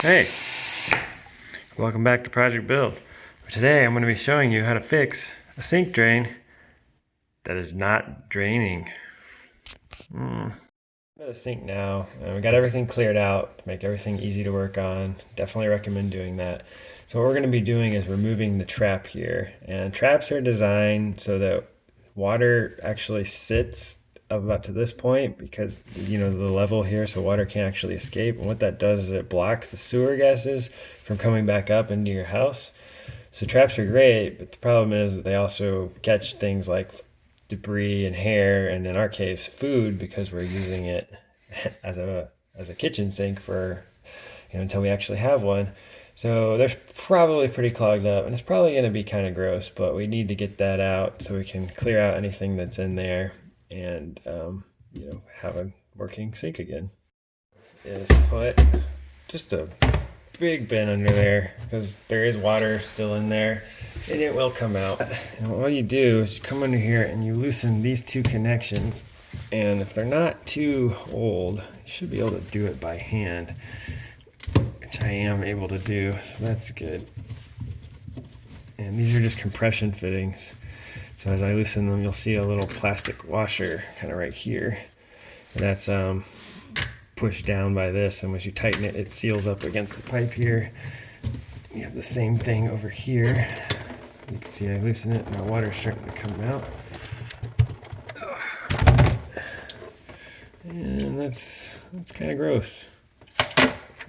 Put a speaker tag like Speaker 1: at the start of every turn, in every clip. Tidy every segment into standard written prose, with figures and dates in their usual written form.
Speaker 1: Hey, welcome back to Project Build. Today I'm going to be showing you how to fix a sink drain that is not draining. At the sink now, we got everything cleared out to make everything easy to work on. Definitely recommend doing that. So what we're going to be doing is removing the trap here. And traps are designed so that water actually sits about to this point because the level here, so water can't actually escape. And what that does is it blocks the sewer gases from coming back up into your house. So traps are great, but the problem is that they also catch things like debris and hair, and in our case food, because we're using it as a kitchen sink for until we actually have one. So they're probably pretty clogged up, and it's probably going to be kind of gross, but we need to get that out so we can clear out anything that's in there and have a working sink again. Is put just a big bin under there because there is water still in there and it will come out. And all you do is you come under here and you loosen these two connections, and if they're not too old, you should be able to do it by hand, which I am able to do, so that's good. And these are just compression fittings, so as I loosen them you'll see a little plastic washer kind of right here, and that's pushed down by this, and once you tighten it, it seals up against the pipe here. You have the same thing over here. You can see I loosen it, my water's starting to come out. And that's kind of gross.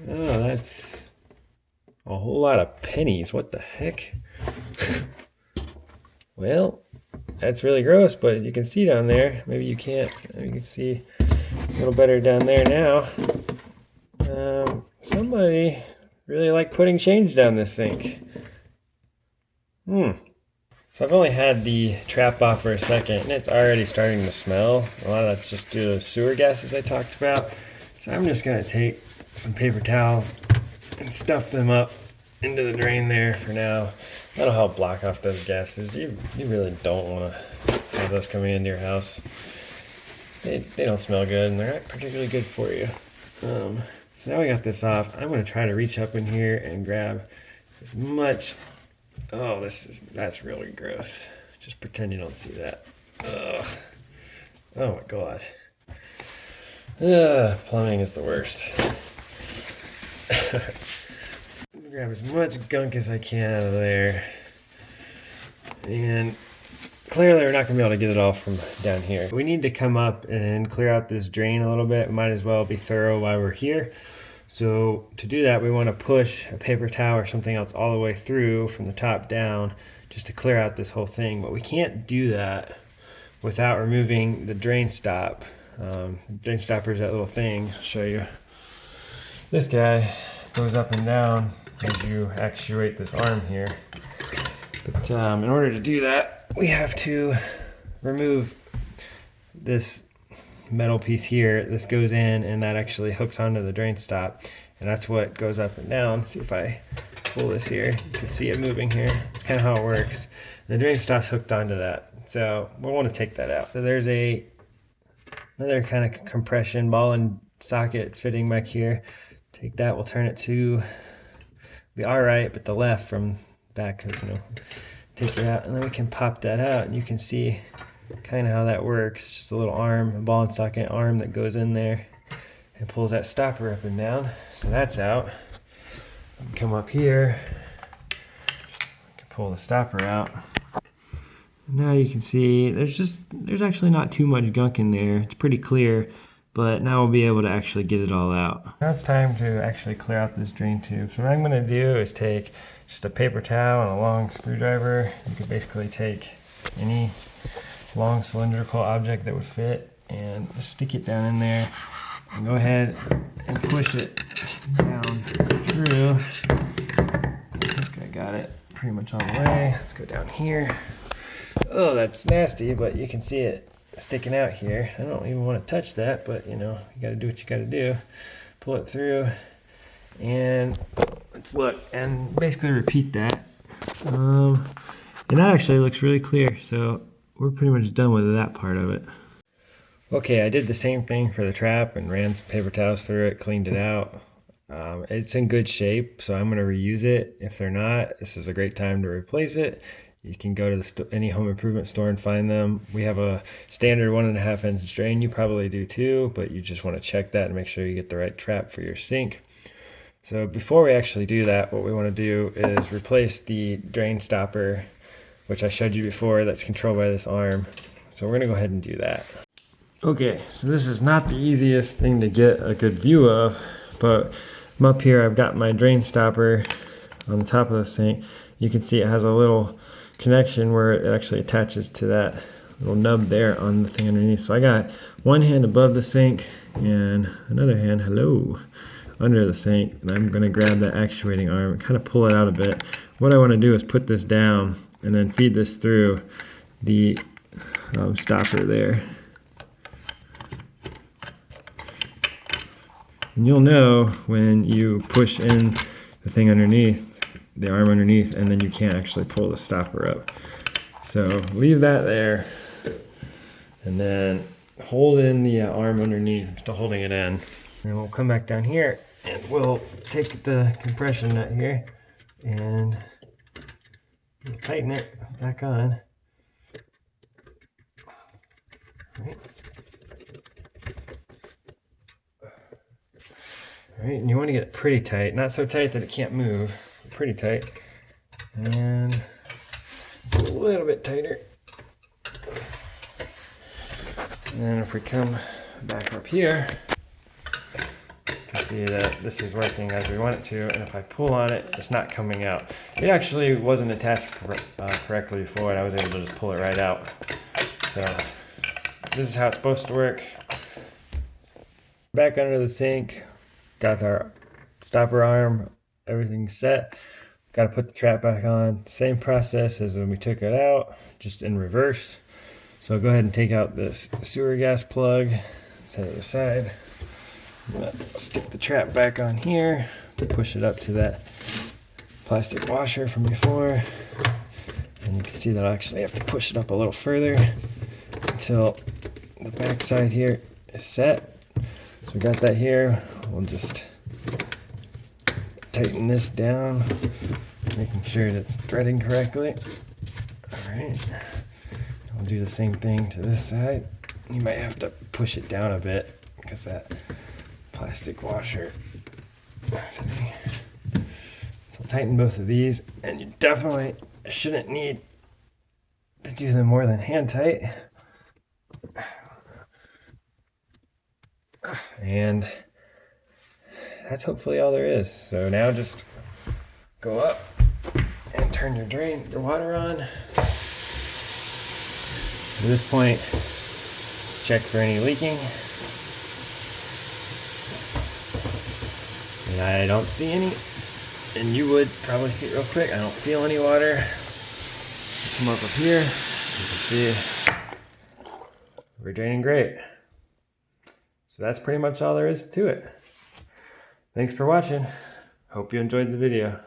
Speaker 1: Oh, that's a whole lot of pennies. What the heck? Well, that's really gross, but you can see down there. Maybe you can't. You can see a little better down there now. Somebody really liked putting change down this sink. So I've only had the trap off for a second, and it's already starting to smell. A lot of that's just due to the sewer gases I talked about. So I'm just going to take some paper towels and stuff them up into the drain there for now. That'll help block off those gases. You really don't want to have those coming into your house. They don't smell good, and they're not particularly good for you. So now we got this off. I'm going to try to reach up in here and grab as much. Oh, that's really gross. Just pretend you don't see that. Ugh. Oh my god. Plumbing is the worst. Grab as much gunk as I can out of there. And clearly we're not going to be able to get it all from down here. We need to come up and clear out this drain a little bit. Might as well be thorough while we're here. So to do that, we want to push a paper towel or something else all the way through from the top down just to clear out this whole thing. But we can't do that without removing the drain stop. The drain stopper is that little thing. I'll show you. This guy goes up and down as you actuate this arm here. But in order to do that, we have to remove this metal piece here. This goes in, and that actually hooks onto the drain stop, and that's what goes up and down. See if I pull this here, you can see it moving here. It's kind of how it works. And the drain stop's hooked onto that, so we'll want to take that out. So there's another kind of compression ball and socket fitting back here. Take that, we'll turn it to be all right, but the left from back, because take it out, and then we can pop that out, and you can see kind of how that works. Just a little arm, a ball and socket arm that goes in there and pulls that stopper up and down. So that's out. Come up here, can pull the stopper out. Now you can see there's actually not too much gunk in there. It's pretty clear, but now we'll be able to actually get it all out. Now it's time to actually clear out this drain tube. So what I'm going to do is take just a paper towel and a long screwdriver. You could basically take any long cylindrical object that would fit and just stick it down in there and go ahead and push it down through. I think I got it pretty much all the way. Let's go down here. Oh, that's nasty, but you can see it sticking out here. I don't even want to touch that, but you gotta do what you gotta do. Pull it through, and let's look and basically repeat that. And that actually looks really clear, so we're pretty much done with that part of it. Okay, I did the same thing for the trap and ran some paper towels through it, cleaned it out. It's in good shape, so I'm going to reuse it. If they're not, this is a great time to replace it. You can go to any home improvement store and find them. We have a standard 1.5 inch drain. You probably do too, but you just want to check that and make sure you get the right trap for your sink. So before we actually do that, what we want to do is replace the drain stopper, which I showed you before, that's controlled by this arm. So we're going to go ahead and do that. Okay, so this is not the easiest thing to get a good view of, but I'm up here, I've got my drain stopper on the top of the sink. You can see it has a little connection where it actually attaches to that little nub there on the thing underneath. So I got one hand above the sink and another hand, hello, under the sink. And I'm gonna grab that actuating arm and kind of pull it out a bit. What I wanna do is put this down and then feed this through the stopper there. And you'll know when you push in the thing underneath, the arm underneath, and then you can't actually pull the stopper up. So leave that there, and then hold in the arm underneath. I'm still holding it in. And we'll come back down here, and we'll take the compression nut here, and tighten it back on. All right. All right, and you want to get it pretty tight, not so tight that it can't move, pretty tight, and a little bit tighter. And then if we come back up here, you can see that this is working as we want it to, and if I pull on it, it's not coming out. It actually wasn't attached correctly before, and I was able to just pull it right out. So this is how it's supposed to work. Back under the sink. Got our stopper arm, everything set. Got to put the trap back on. Same process as when we took it out, just in reverse. So I'll go ahead and take out this sewer gas plug, set it aside. I'm gonna stick the trap back on here, push it up to that plastic washer from before. And you can see that I actually have to push it up a little further until the back side here is set. So we got that here. We'll just tighten this down, making sure that it's threading correctly. All right. We'll do the same thing to this side. You might have to push it down a bit because that plastic washer. So tighten both of these, and you definitely shouldn't need to do them more than hand tight. And that's hopefully all there is. So now just go up and turn your water on. At this point, check for any leaking. And I don't see any. And you would probably see it real quick. I don't feel any water. Come up here. You can see we're draining great. So that's pretty much all there is to it. Thanks for watching. Hope you enjoyed the video.